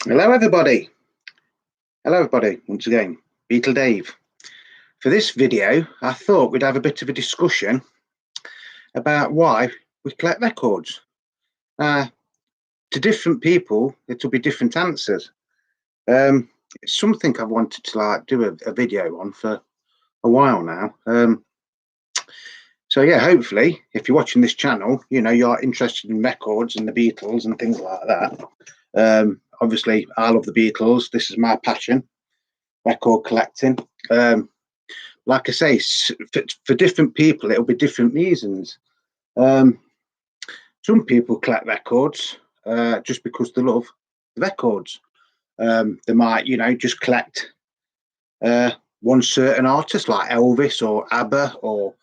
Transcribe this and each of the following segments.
Hello, everybody. Hello, everybody. Once again, Beetle Dave. For this video, I thought we'd have a bit of a discussion about why we collect records. To different people, it'll be different answers. It's something I've wanted to do a video on for a while now. So yeah, hopefully, if you're watching this channel, you're interested in records and the Beatles and things like that. Obviously, I love the Beatles. This is my passion, record collecting. Like I say, for different people, it'll be different reasons. Some people collect records just because they love the records. They might, just collect one certain artist like Elvis or ABBA or,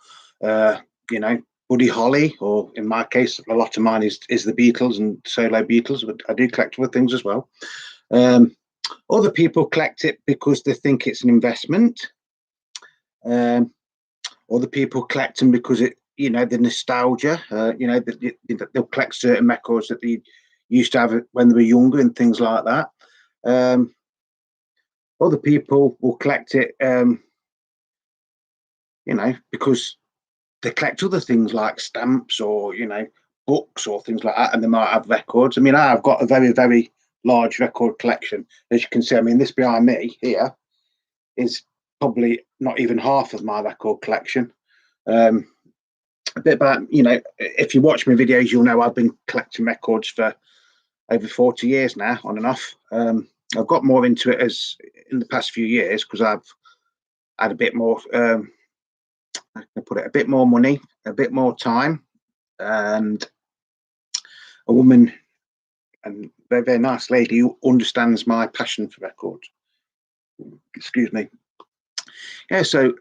Buddy Holly, or in my case, a lot of mine is the Beatles and solo Beatles, but I do collect other things as well. Other people collect it because they think it's an investment. Other people collect them because the nostalgia. They'll collect certain records that they used to have when they were younger and things like that. Other people will collect it, because they collect other things like stamps or books or things like that, and they might have records. I mean, I've got a very, very large record collection, as you can see. I mean, this behind me here is probably not even half of my record collection. A bit about, if you watch my videos, you'll know I've been collecting records for over 40 years now, on and off. I've got more into it as in the past few years because I've had a bit more, I can put it, a bit more money, a bit more time, and a woman, and very, very nice lady who understands my passion for records. Excuse me. Yeah, so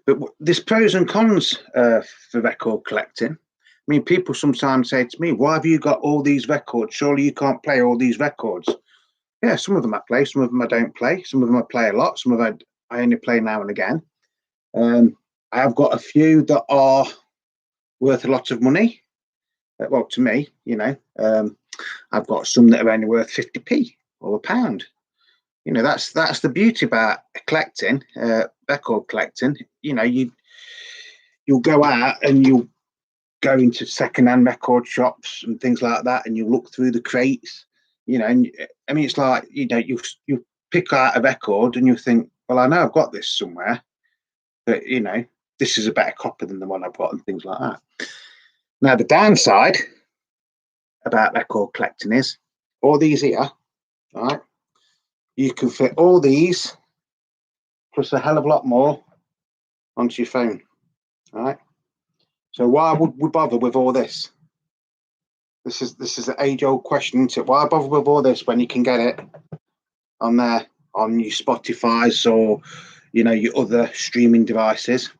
but there's pros and cons for record collecting. I mean, people sometimes say to me, "Why have you got all these records? Surely you can't play all these records." Yeah, some of them I play, some of them I don't play, some of them I play a lot, some of them I only play now and again. I have got a few that are worth a lot of money. Well, to me, I've got some that are only worth 50p or a pound. That's the beauty about collecting, record collecting. You'll go out and you'll go into second-hand record shops and things like that, and you look through the crates. And I mean, it's like you pick out a record and you think, well, I know I've got this somewhere, but this is a better copy than the one I've got, and things like that. Now, the downside about record collecting is all these here, right? You can fit all these plus a hell of a lot more onto your phone, right? So why would we bother with all this? This is an age-old question, isn't it? Why bother with all this when you can get it on there on your Spotify's or your other streaming devices?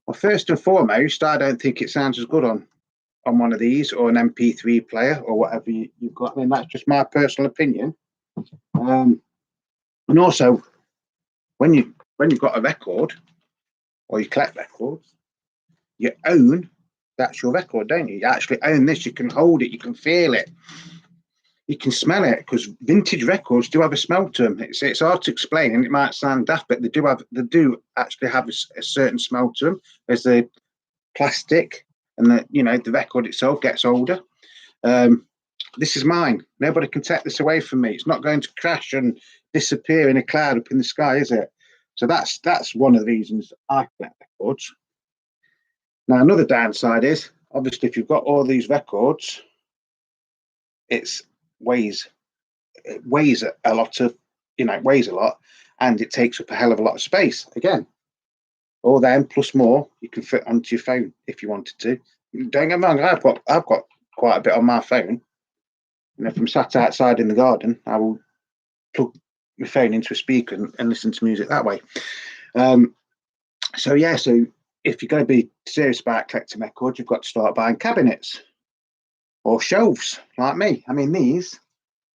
Well, first and foremost, I don't think it sounds as good on one of these or an MP3 player or whatever you've got. I mean, that's just my personal opinion. And also, when you've got a record or you collect records, you own, that's your record, don't you? You actually own this. You can hold it. You can feel it. You can smell it, because vintage records do have a smell to them. It's hard to explain, and it might sound daft, but they do actually have a certain smell to them as the plastic and the record itself gets older. This is mine. Nobody can take this away from me. It's not going to crash and disappear in a cloud up in the sky, is it? So that's one of the reasons I collect records. Now, another downside is, obviously, if you've got all these records, it weighs a lot of, it weighs a lot, and it takes up a hell of a lot of space. Again, all them plus more you can fit onto your phone if you wanted to. Don't get me wrong, I've got quite a bit on my phone. If I'm sat outside in the garden, I will plug my phone into a speaker and listen to music that way. So if you're going to be serious about collecting records, you've got to start buying cabinets or shelves like me. I mean,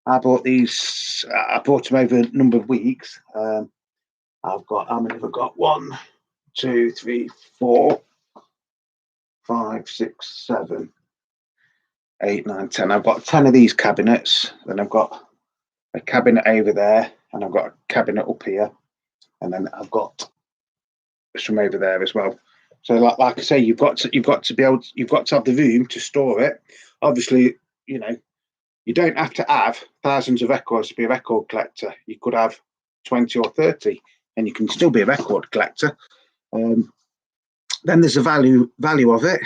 I bought them over a number of weeks. I've got, how many have I got? 1, 2, 3, 4, 5, 6, 7, 8, 9, 10. I've got 10 of these cabinets. Then I've got a cabinet over there, and I've got a cabinet up here, and then I've got some over there as well. So, like I say, you've got to you've got to have the room to store it. Obviously, you know, you don't have to have thousands of records to be a record collector. You could have 20 or 30, and you can still be a record collector. Then there's the value of it.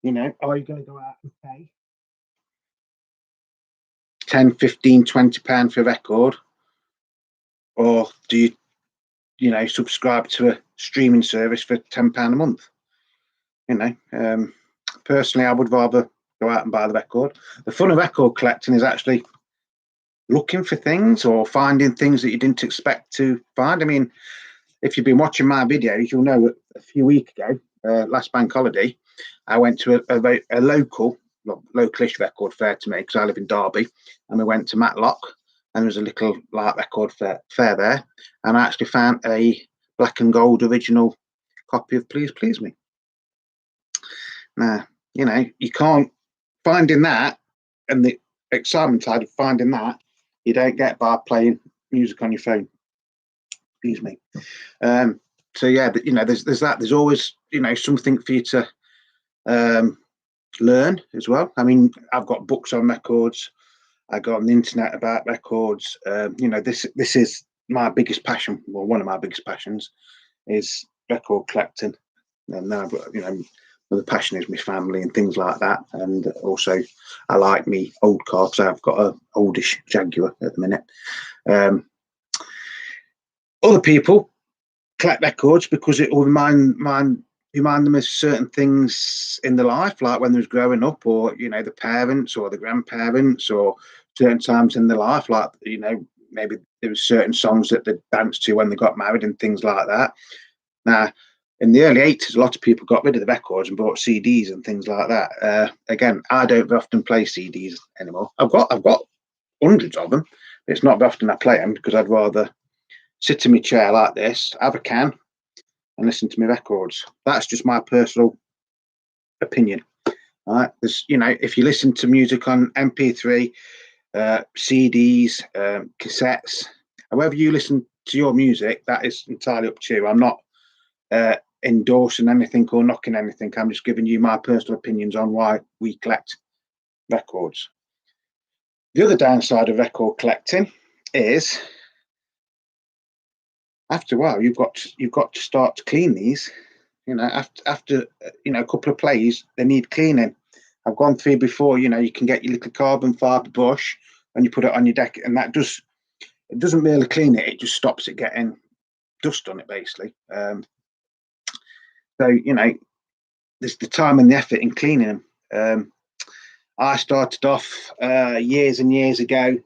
You know, are you going to go out and pay 10, 15, 20 pound for a record, or do you know, subscribe to a streaming service for £10 a month? You know, personally, I would rather go out and buy the record. The fun of record collecting is actually looking for things or finding things that you didn't expect to find. I mean, if you've been watching my videos, you'll know that a few weeks ago, last bank holiday, I went to a localish record fair to me, because I live in Derby, and we went to Matlock, and there was a little like record fair there, and I actually found a black and gold original copy of Please Please Me. Now, you know, you can't finding that, and the excitement side of finding that, you don't get by playing music on your phone. Excuse me. So yeah, you know, there's that. There's always, you know, something for you to learn as well. I mean, I've got books on records. I go on the internet about records. You know, this is my biggest passion. Well, one of my biggest passions is record collecting. And now, you know, the passion is my family and things like that. And also, I like me old car, because I've got a oldish Jaguar at the minute. Other people collect records because it will remind them of certain things in their life, like when they was growing up, or, you know, the parents or the grandparents, or certain times in their life, like, you know, maybe there was certain songs that they danced to when they got married and things like that. Now, in the early 80s, a lot of people got rid of the records and bought CDs and things like that. Again, I don't often play CDs anymore. I've got hundreds of them, but it's not often I play them, because I'd rather sit in my chair like this, have a can, and listen to my records. That's just my personal opinion. All right, there's, you know, if you listen to music on MP3, CDs, cassettes, however you listen to your music, that is entirely up to you. I'm not endorsing anything or knocking anything. I'm just giving you my personal opinions on why we collect records. The other downside of record collecting is, after a while, you've got to start to clean these. You know, after you know, a couple of plays, they need cleaning. I've gone through before. You know, you can get your little carbon fibre brush and you put it on your deck, and it doesn't really clean it. It just stops it getting dust on it, basically. So, you know, there's the time and the effort in cleaning them. I started off years and years ago.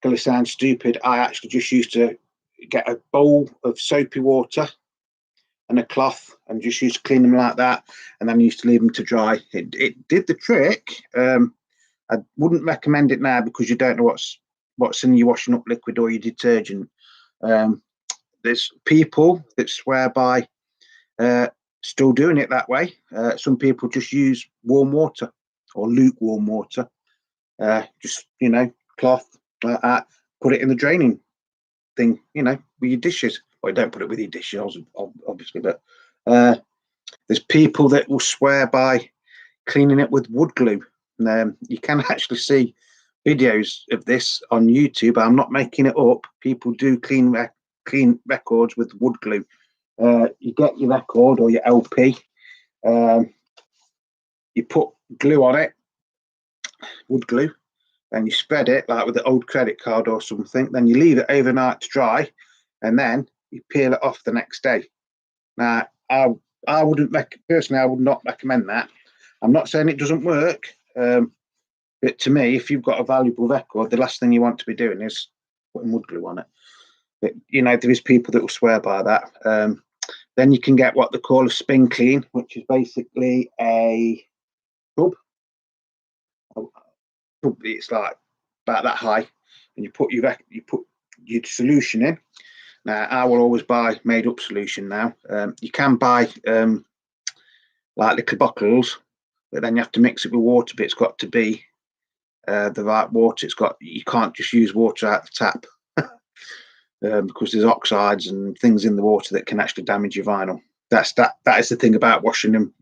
Gonna sound stupid. I actually just used to get a bowl of soapy water and a cloth, and just used to clean them like that, and then used to leave them to dry. It did the trick. I wouldn't recommend it now, because you don't know what's in your washing up liquid or your detergent. There's people that swear by still doing it that way. Some people just use warm water or lukewarm water. Just, you know, cloth like that, put it in the draining thing, you know, with your dishes. Well, don't put it with your dishes, obviously, but there's people that will swear by cleaning it with wood glue. You can actually see videos of this on YouTube. I'm not making it up. People do clean records with wood glue. You get your record or your LP, you put glue on it, wood glue, and you spread it like with an old credit card or something. Then you leave it overnight to dry, and then you peel it off the next day. Now, I wouldn't personally, I would not recommend that. I'm not saying it doesn't work, but to me, if you've got a valuable record, the last thing you want to be doing is putting wood glue on it. But, you know, there is people that will swear by that. Then you can get what they call a spin clean, which is basically a tub. It's like about that high, and you put your solution in. Now, I will always buy made up solution now. You can buy like little bottles, but then you have to mix it with water, but it's got to be the right water. You can't just use water out the tap because there's oxides and things in the water that can actually damage your vinyl. That is the thing about washing them,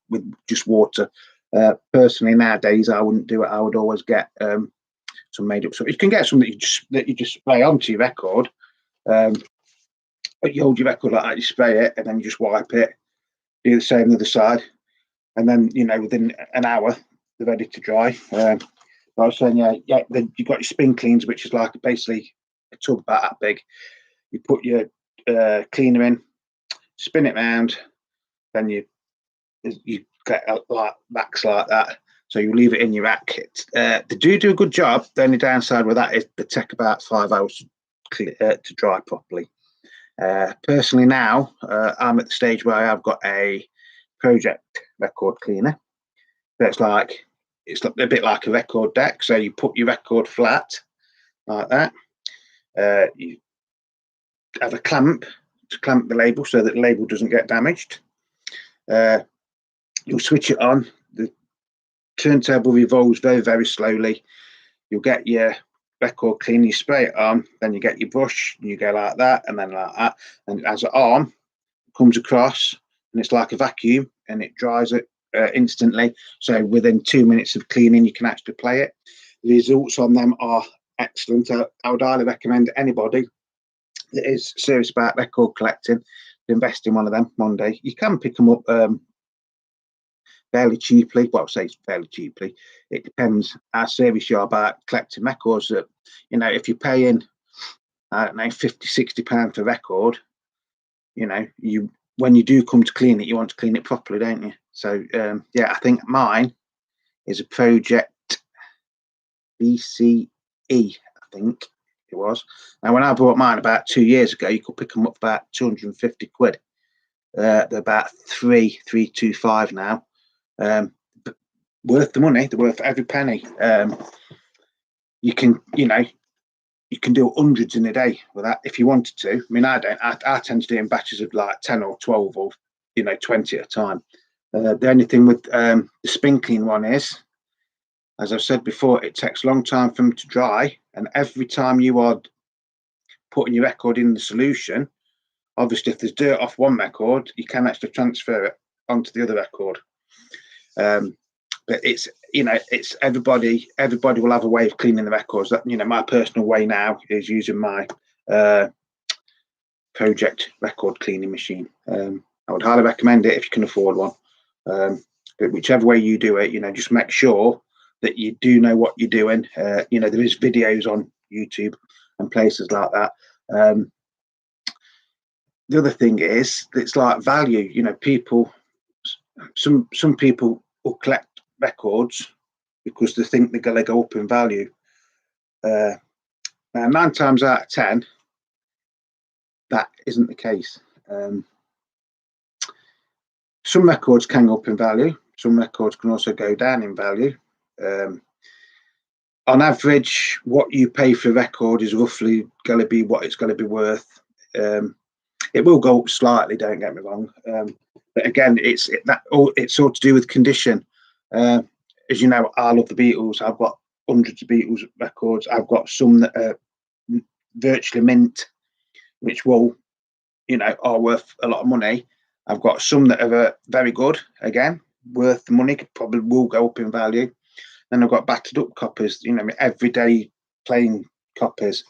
with just water. Personally, nowadays I wouldn't do it. I would always get some made up stuff. You can get some that you just spray onto your record. But you hold your record like that, you spray it, and then you just wipe it. Do the same on the other side, and then within an hour they're ready to dry. I was saying, then you've got your spin cleans, which is like basically a tub about that big. You put your cleaner in, spin it round, then you get like racks like that. So you leave it in your rack. They do a good job. The only downside with that is they take about 5 hours to dry properly. Personally, now I'm at the stage where I've got a project record cleaner. It's a bit like a record deck. So you put your record flat like that. You have a clamp to clamp the label so that the label doesn't get damaged. You'll switch it on. The turntable revolves very, very slowly. You'll get your record clean, you spray it on, then you get your brush, and you go like that, and then like that. And as an arm comes across, and it's like a vacuum, and it dries it instantly. So within 2 minutes of cleaning, you can actually play it. The results on them are excellent. I would highly recommend anybody that is serious about record collecting to invest in one of them one day. You can pick them up fairly cheaply. Well, I say fairly cheaply. It depends how serious you are about collecting records. That if you're paying, I don't know, £50-60 for a record, when you do come to clean it, you want to clean it properly, don't you? So I think mine is a Project BCE, I think it was. Now, when I bought mine about 2 years ago, you could pick them up for about 250 quid. They're about 325 now. Worth the money. They're worth every penny. You can do hundreds in a day with that if you wanted to. I mean, I don't. I tend to do in batches of like 10 or 12 or 20 at a time. The only thing with the spin clean one is, as I've said before, it takes a long time for them to dry, and every time you are putting your record in the solution, obviously if there's dirt off one record, you can actually transfer it onto the other record. But it's everybody will have a way of cleaning the records. That my personal way now is using my project record cleaning machine. I would highly recommend it if you can afford one. But whichever way you do it, just make sure that you do know what you're doing. There is videos on YouTube and places like that. The other thing is, it's like value. Some people will collect records because they think they're going to go up in value. Now, 9 times out of 10, that isn't the case. Some records can go up in value. Some records can also go down in value. On average, what you pay for a record is roughly going to be what it's going to be worth. It will go up slightly, don't get me wrong. But again, it's all to do with condition. As you know, I love the Beatles. I've got hundreds of Beatles records. I've got some that are virtually mint, which are worth a lot of money. I've got some that are very good, again, worth the money, probably will go up in value. Then I've got battered up copies, everyday playing copies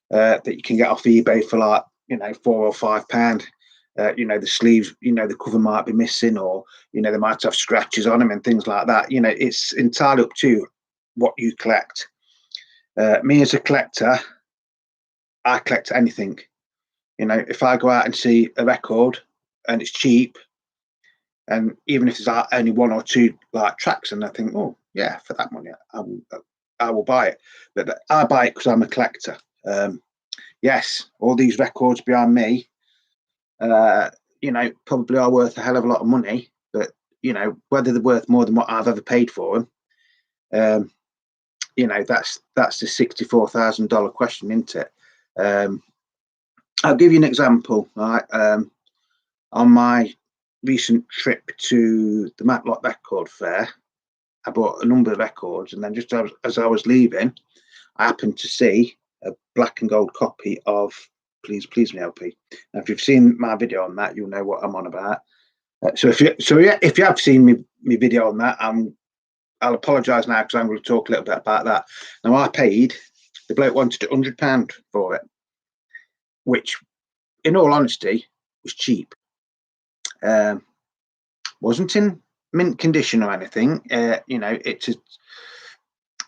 that you can get off eBay for like, £4 or £5. The sleeves, the cover might be missing, or they might have scratches on them and things like that. It's entirely up to what you collect. Me as a collector, I collect anything. If I go out and see a record and it's cheap, and even if there's only 1 or 2 like tracks, and I think, oh yeah, for that money I will buy it. But I buy it because I'm a collector. Yes, all these records behind me, probably are worth a hell of a lot of money, but whether they're worth more than what I've ever paid for them, that's the $64,000 question, isn't it? I'll give you an example. Right, on my recent trip to the Matlock Record Fair, I bought a number of records, and then just as I was leaving, I happened to see a black and gold copy of Please Please Me LP. Now, if you've seen my video on that, you'll know what I'm on about. If you have seen me video on that, I'll apologise now because I'm going to talk a little bit about that. Now, I paid, the bloke wanted £100 for it, which, in all honesty, was cheap. Wasn't in mint condition or anything. It's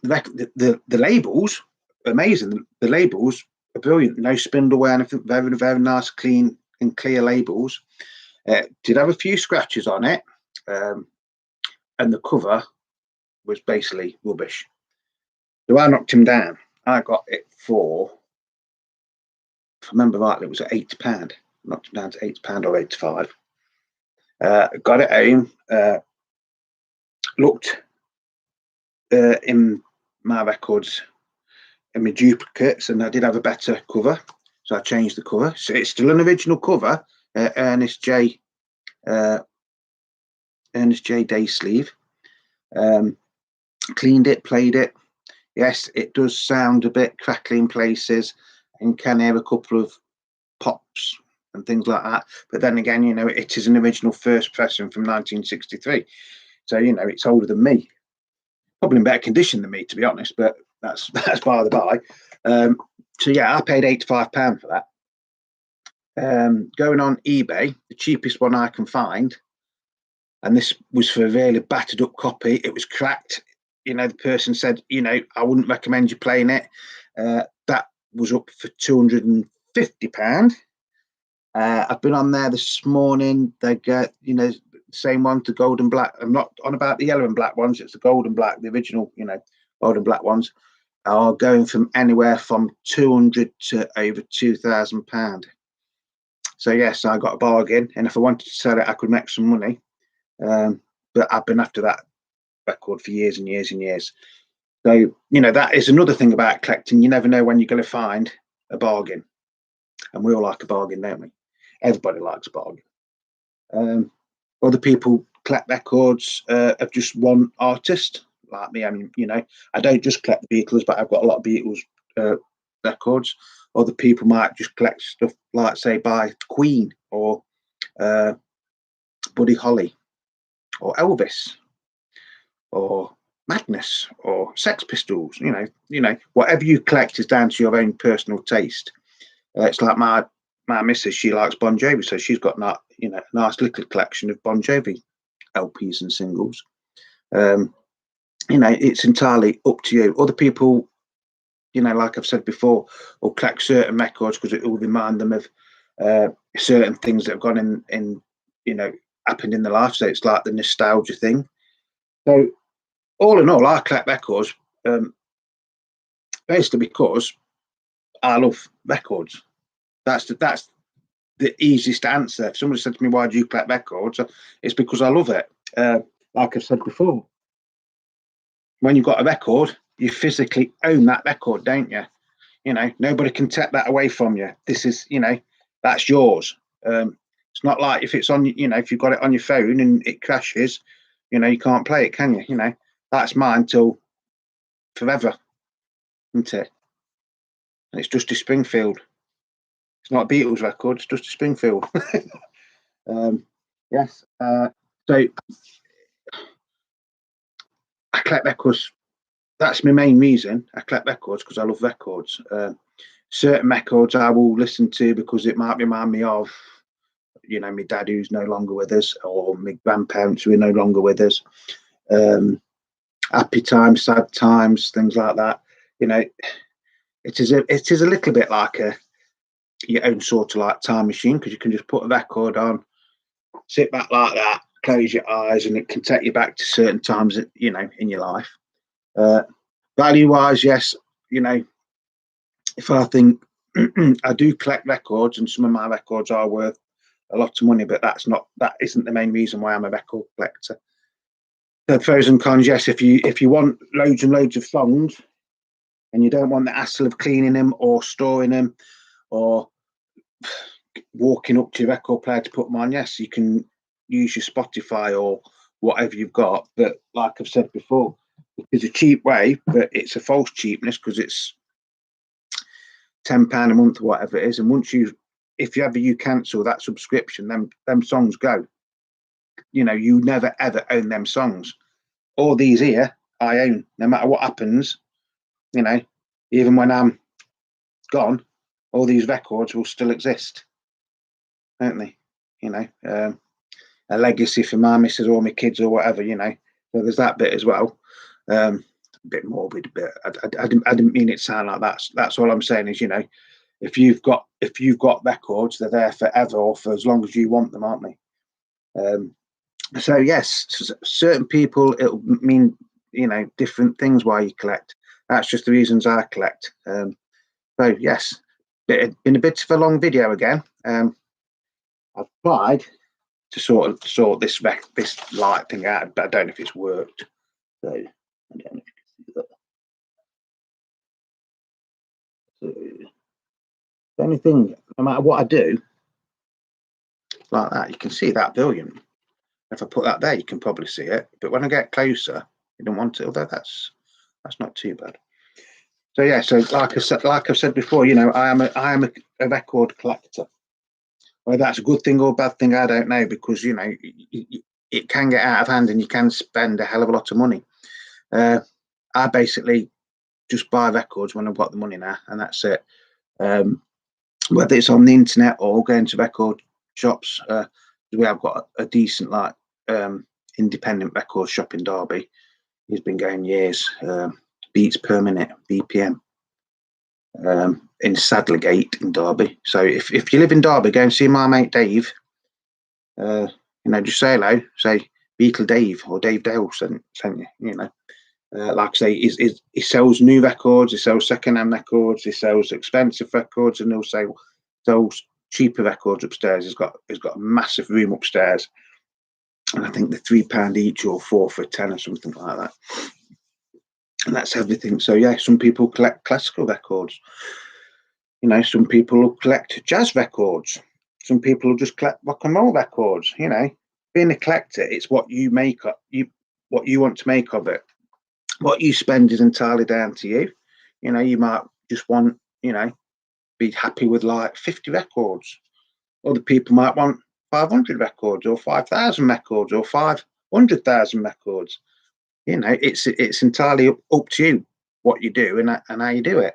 the labels amazing. The labels are brilliant. No spindle or anything. Very, very nice, clean and clear labels. Did have a few scratches on it, and the cover was basically rubbish. So I knocked him down. I got it for, if I remember rightly, it was at £8. Knocked him down to £8 or £85. Got it home. Looked in my records and my duplicates, and I did have a better cover, so I changed the cover. So it's still an original cover, Ernest J. Day sleeve. Cleaned it, played it. Yes, it does sound a bit crackly in places, and can hear a couple of pops and things like that. But then again, it is an original first pressing from 1963, so it's older than me. Probably in better condition than me, to be honest, but that's by the by. So yeah, I paid £85 for that. Going on eBay, the cheapest one I can find, and this was for a really battered up copy. It was cracked. The person said, I wouldn't recommend you playing it. That was up for £250. I've been on there this morning. They get, same one, the gold and black. I'm not on about the yellow and black ones. It's the gold and black, the original, gold and black ones are going from anywhere from £200 to over £2,000. So yes, I got a bargain, and if I wanted to sell it, I could make some money. But I've been after that record for years and years and years. So that is another thing about collecting. You never know when you're going to find a bargain, and we all like a bargain, don't we? Everybody likes a bargain. Other people collect records of just one artist, like me. I mean, I don't just collect the Beatles, but I've got a lot of Beatles records. Other people might just collect stuff like, say, by Queen or Buddy Holly or Elvis or Madness or Sex Pistols. Whatever you collect is down to your own personal taste. It's like my missus, she likes Bon Jovi, so she's got a nice little collection of Bon Jovi LPs and singles. It's entirely up to you. Other people, like I've said before, will collect certain records because it will remind them of certain things that have gone in happened in their life. So it's like the nostalgia thing. So all in all, I collect records basically because I love records. That's the easiest answer. If somebody said to me, "Why do you collect records?" It's because I love it. Like I've said before, when you've got a record, you physically own that record, don't you? Nobody can take that away from you. This is, that's yours. It's not like if it's on, if you've got it on your phone and it crashes, you can't play it, can you? That's mine till forever, isn't it? And it's Dusty Springfield. It's not a Beatles record, it's Dusty Springfield. Yes. So I collect records. That's my main reason. I collect records because I love records. Certain records I will listen to because it might remind me of, my dad who's no longer with us, or my grandparents who are no longer with us. Happy times, sad times, things like that. It is a little bit like your own sort of like time machine, because you can just put a record on, sit back like that, close your eyes, and it can take you back to certain times in your life. Value wise, yes, if I think I do collect records, and some of my records are worth a lot of money, but that isn't the main reason why I'm a record collector. The pros and cons, yes, if you want loads and loads of songs and you don't want the hassle of cleaning them or storing them or walking up to your record player to put them on, yes, you can use your Spotify or whatever you've got. But like I've said before, it's a cheap way, but it's a false cheapness because it's £10 a month or whatever it is. And if you ever cancel that subscription, them songs go. You know, you never ever own them songs. All these here, I own. No matter what happens, you know, even when I'm gone, all these records will still exist, don't they? You know, a legacy for my missus or my kids or whatever. You know, so there's that bit as well. A bit morbid, but I didn't mean it to sound like that. That's all I'm saying is, you know, if you've got records, they're there forever or for as long as you want them, aren't they? So yes, certain people it'll mean, you know, different things why you collect. That's just the reasons I collect. So yes, it's been a bit of a long video again. I've tried to sort this light thing out, but I don't know if it's worked. So I don't know if you can see that. So, the only thing, no matter what I do, like that, you can see that brilliant. If I put that there, you can probably see it. But when I get closer, you don't want it. Although that's not too bad. So yeah, so like I've said before, you know, I am a record collector. Whether that's a good thing or a bad thing, I don't know, because you know it can get out of hand and you can spend a hell of a lot of money. I basically just buy records when I've got the money now, and that's it. Whether it's on the internet or going to record shops, we have got a decent independent record shop in Derby. He's been going years. Beats per minute, BPM. In Sadlergate in Derby. So if you live in Derby, go and see my mate Dave. You know, just say hello, say Beetle Dave or Dave Dale sent you. You know, like I say, he sells new records, he sells second-hand records, he sells expensive records, and he'll sells cheaper records upstairs. He's got a massive room upstairs, and I think they're £3 each or 4 for 10 or something like that. And that's everything. So yeah, some people collect classical records. You know, some people will collect jazz records. Some people will just collect rock and roll records. You know, being a collector, it's what you make up, what you want to make of it. What you spend is entirely down to you. You know, you might just want, you know, be happy with like 50 records. Other people might want 500 records or 5,000 records or 500,000 records. You know, it's entirely up to you what you do and how you do it.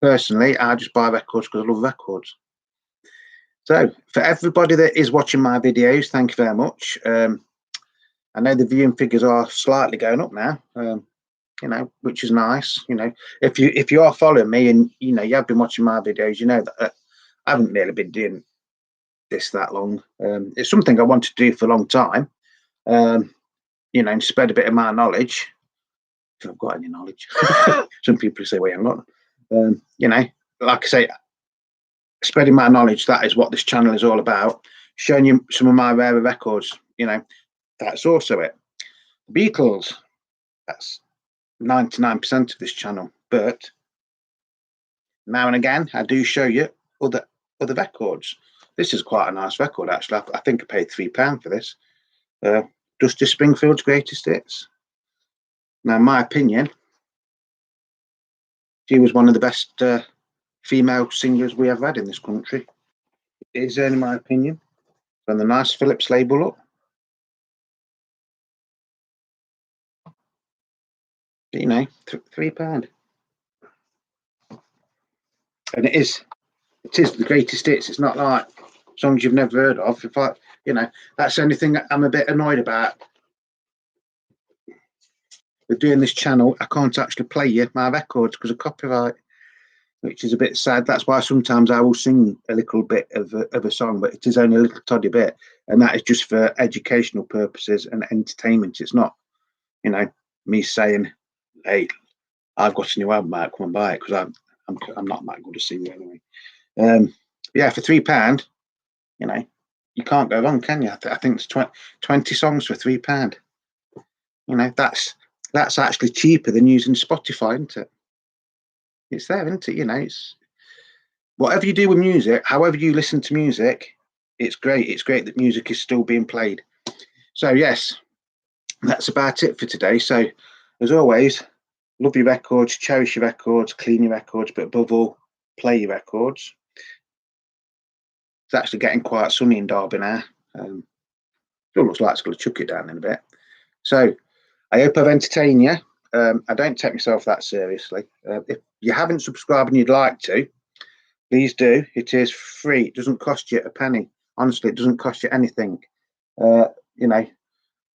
Personally, I just buy records because I love records. So, for everybody that is watching my videos, thank you very much. I know the viewing figures are slightly going up now, you know, which is nice. You know, if you are following me and you know you have been watching my videos, you know that I haven't really been doing this that long. It's something I wanted to do for a long time. You know, and spread a bit of my knowledge. If I've got any knowledge, some people say, "Well, I'm not." You know, like I say, spreading my knowledge. That is what this channel is all about. Showing you some of my rarer records. You know, that's also it. Beatles. That's 99% of this channel. But now and again, I do show you other records. This is quite a nice record, actually. I think I paid £3 for this. Dusty Springfield's Greatest Hits. Now, in my opinion, she was one of the best female singers we ever had in this country. It is, in my opinion. And the nice Philips label up. You know, £3. And it is the greatest hits. It's not like songs you've never heard of. In fact, you know, that's the only thing I'm a bit annoyed about. With doing this channel, I can't actually play you my records because of copyright, which is a bit sad. That's why sometimes I will sing a little bit of a song, but it is only a little toddy bit, and that is just for educational purposes and entertainment. It's not, you know, me saying, "Hey, I've got a new album out, come and buy it," because I'm not that good a singer anyway. Yeah, for £3, you know, you can't go wrong, can you? I think it's 20 songs for £3. You know, that's actually cheaper than using Spotify, isn't it? It's there, isn't it? You know, it's whatever you do with music, however you listen to music, it's great. It's great that music is still being played. So yes, that's about it for today. So, as always, love your records, cherish your records, clean your records, but above all, play your records. It's actually getting quite sunny in Derby now. Still looks like it's going to chuck it down in a bit. So, I hope I've entertained you. I don't take myself that seriously. If you haven't subscribed and you'd like to, please do. It is free. It doesn't cost you a penny. Honestly, it doesn't cost you anything. You know,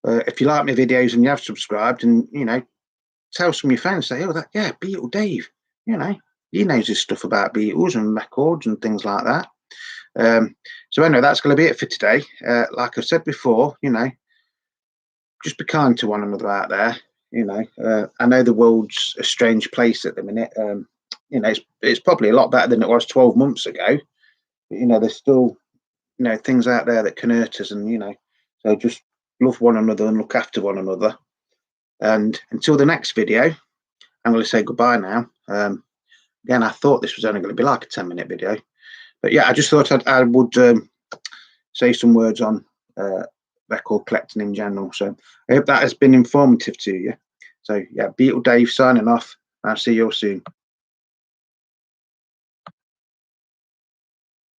if you like my videos and you have subscribed, and tell some of your friends, say, "Oh, that Beatle Dave. You know, he knows his stuff about Beatles and records and things like that." So anyway, that's going to be it for today. Like I've said before, just be kind to one another out there. I know the world's a strange place at the minute. It's probably a lot better than it was 12 months ago. But, there's still things out there that can hurt us, and so just love one another and look after one another. And until the next video, I'm going to say goodbye now. Again, I thought this was only going to be like a 10-minute video, but yeah, I just thought I would say some words on record collecting in general. So I hope that has been informative to you. So yeah, Beatle Dave signing off. I'll see you all soon.